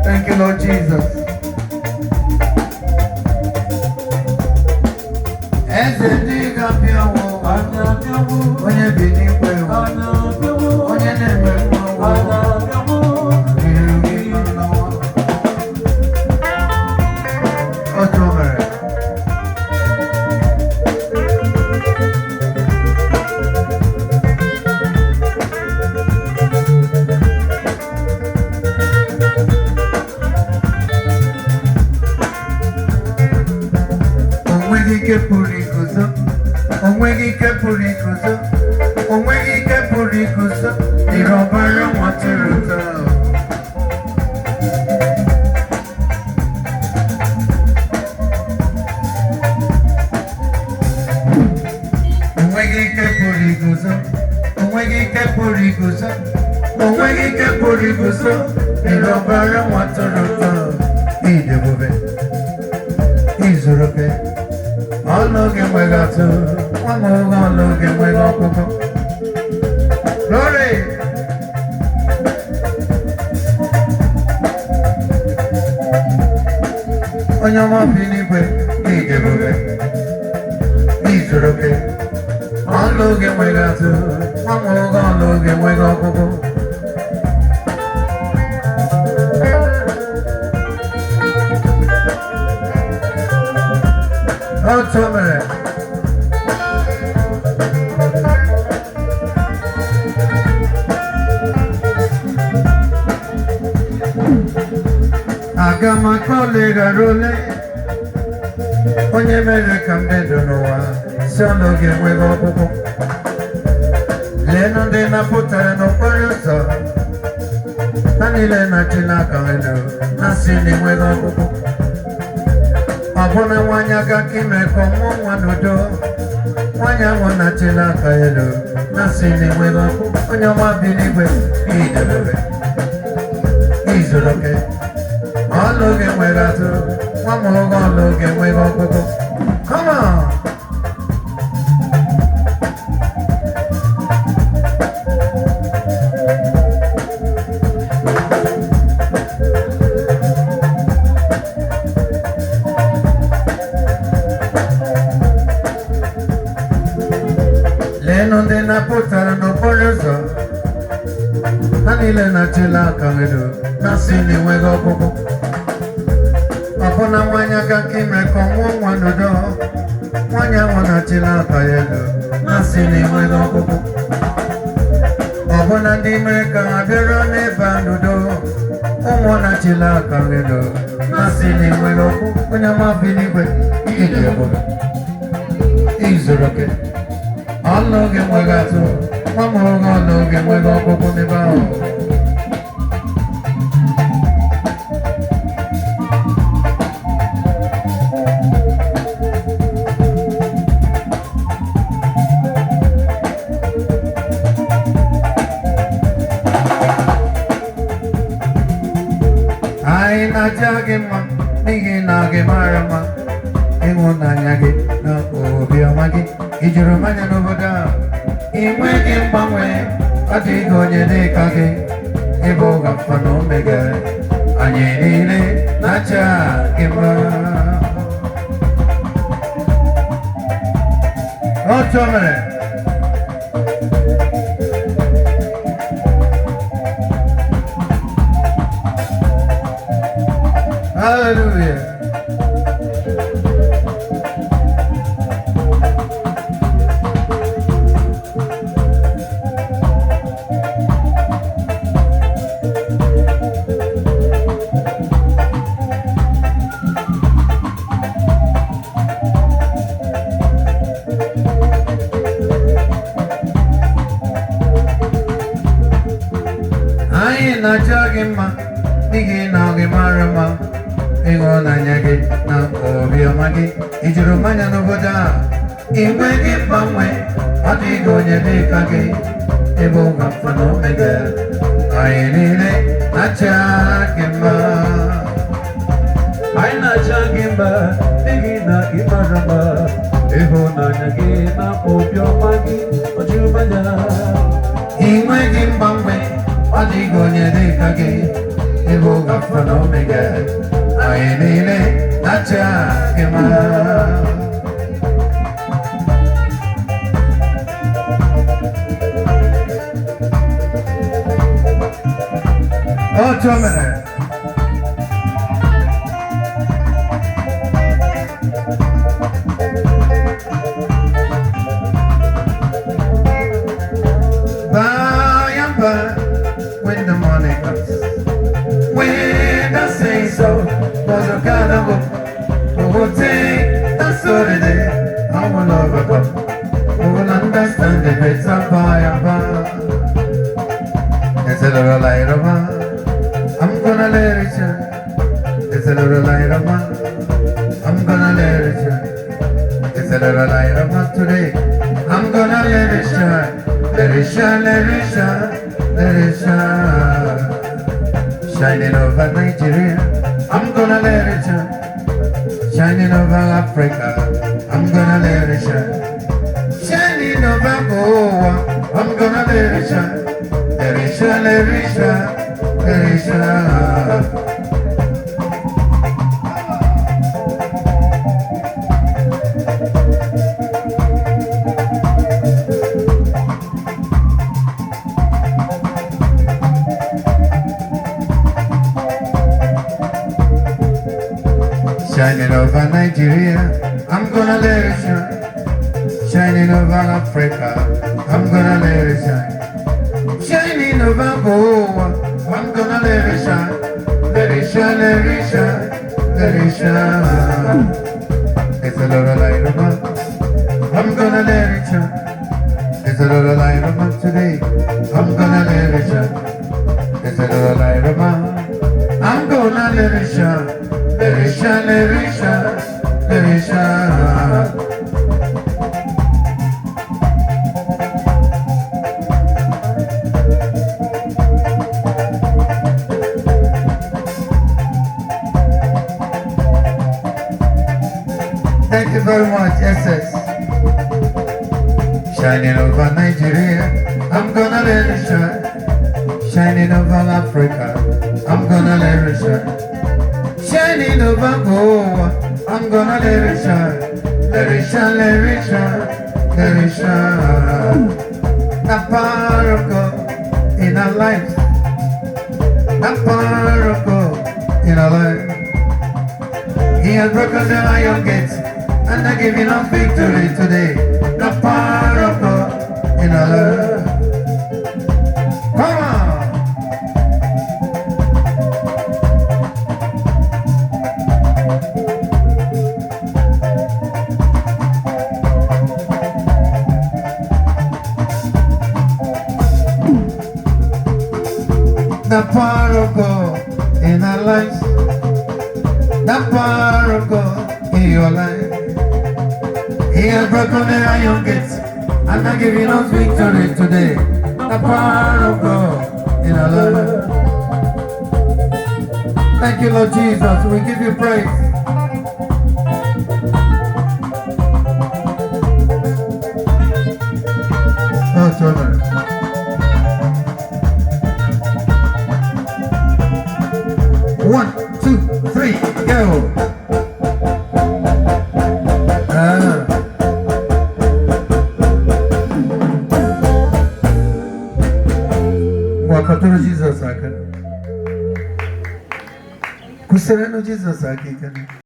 Thank you, Lord Jesus. Eze ndị ga-abịawo, onye bi n'igwe, onye na-eme mmanwụ, iru gị n'ọnwa. Otu o mere. Onweghị ike pụrụ iguzo, onweghị ike pụrụ iguzo, onweghị ike pụrụ iguzo, ire ọbara nwatụrụ ụtọ. Onweghị ike pụrụ iguzo, onweghị ike pụrụ iguzo, onweghị ike pụrụ iguzo, ire ọbara nwatụrụ ụtọ. Idebube, izuru oke. Ọnụ gị enweghị atụ, nwa m oge ọnụ gị enweghị ọkpụkpụ. Glory! Onye ọma bi n'igwe, n'ije ebube, n'izuru oke. Ọnụ gị enweghị atụ, nwa m oge ọnụ gị enweghị ọkpụkpụ. Otu mere. Aga m akọle ghara ole onye mere ka m dị ndụ n'ụwa si ọnụ gị enweghị ọgwụgwụ. Leenụ ndị napụtara n'okporo ụzọ, ha niile na-achị n'aka elu na-asị na enweghị ọgwụgwụ. Ọbụna nwanyị aga ka ime ka ọmụọ nwa n'udo, nwanyị ahụ na-achị n'aka elu na-asị na enweghị ọgwụgwụ. Onye ọma bi n'igwe, idebere, izuru oke. Ọnụ gị enweghị atụ, nwa m oge ọnụ gị enweghị ọgwụgwụ. Come on! Leenụ ndị napụtara n'okporo ụzọ, ha niile na-achịla aka elu na-asị na enweghị ọgwụgwụ. Ọbụna nwanyị aga ka ime ka ọmụọ nwa n'udo, nwanyị ahụ na-achịla aka elu na-asị na enweghị ọgwụgwụ. Ọbụna ndị mere ka ha bịara n'ebe a n'udo, ụmụ na-achịla aka elu na-asị na enweghị ọgwụgwụ. Onye ọma bi n'igwe, ịdị ebube, izuru oke. Ọnụ gị enweghị atụ, nwa m oge ọnụ gị enweghị ọgwụgwụ n'ebe ahụ. Anyị na-aja gị mma n'ihi na gị mara mma, ịhụnanya gị na obiọma gị. I juru m anya n'obodo a, ị nweghị mgbanwe, ọ dịghị onye dịka gị. Ịbụ Alfa na Omega, anyị niile na-aja gị mma. Otu o mere. Hallelujah. Anyị na-aja gị mma n'ihi na gị mara mma, ịhụnanya gị na obiọma gị. I juru m anya n'obodo a, ị nweghị mgbanwe, ọ dịghị onye dịka gị. Ịbụ Alfa na Omega, anyị niile na-aja gị mma. Anyị na-aja gị mma n'ihi na ị mara mma, ịhụnanya gị na obiọma gị, ọ juru m anya. Ị nweghị mgbanwe, Adiwo nyedekage, Igbo Alpha na Omega. Anyị niile na-acha gị mma. Otu o mere. By and by, when the morning comes, when I say so, was a kind of who will take the story there, I will overcome, who will understand the bits of by and by. It's a little light of mine, I'm gonna let it shine. It's a little light of mine, I'm gonna let it shine. It's a little light of mine today, I'm gonna let it shine. Let it shine, let it shine, let it shine. Shining over Nigeria, I'm gonna let it shine. Shining over Africa, I'm gonna let it shine. Shining over Goa, I'm gonna let it shine. Let it shine, let it shine, let it shine. Shining over Nigeria, I'm gonna let it shine. Shining over Africa, I'm gonna let it shine. Shining over Goa, I'm gonna let it shine. Let it shine, let it shine, let it shine. It's a little light of mine, I'm gonna let it shine. It's a little light of mine today, I'm gonna let it shine. It's a little light of mine, I'm gonna let it shine. Let it shine, let it shine, let it shine. Thank you very much, SS. Shining over Nigeria, I'm gonna let it shine. Shining over Africa, I'm gonna let it shine. Shining over Goa, I'm gonna let it shine. Let it shine, let it shine, let it shine. The power of God in our lives. The power of God in our lives. He has broken the iron gates and are giving us victory today. The power of God in our lives. Come on! The power of God in our lives. The power of God in your life. He has broken the iron gates and are giving us victory today. The power of God in our life. Thank you, Lord Jesus. We give you praise. Oh, children. One, two, three, go. Wakatoro Jesus aka. Kusereno Jesus aka.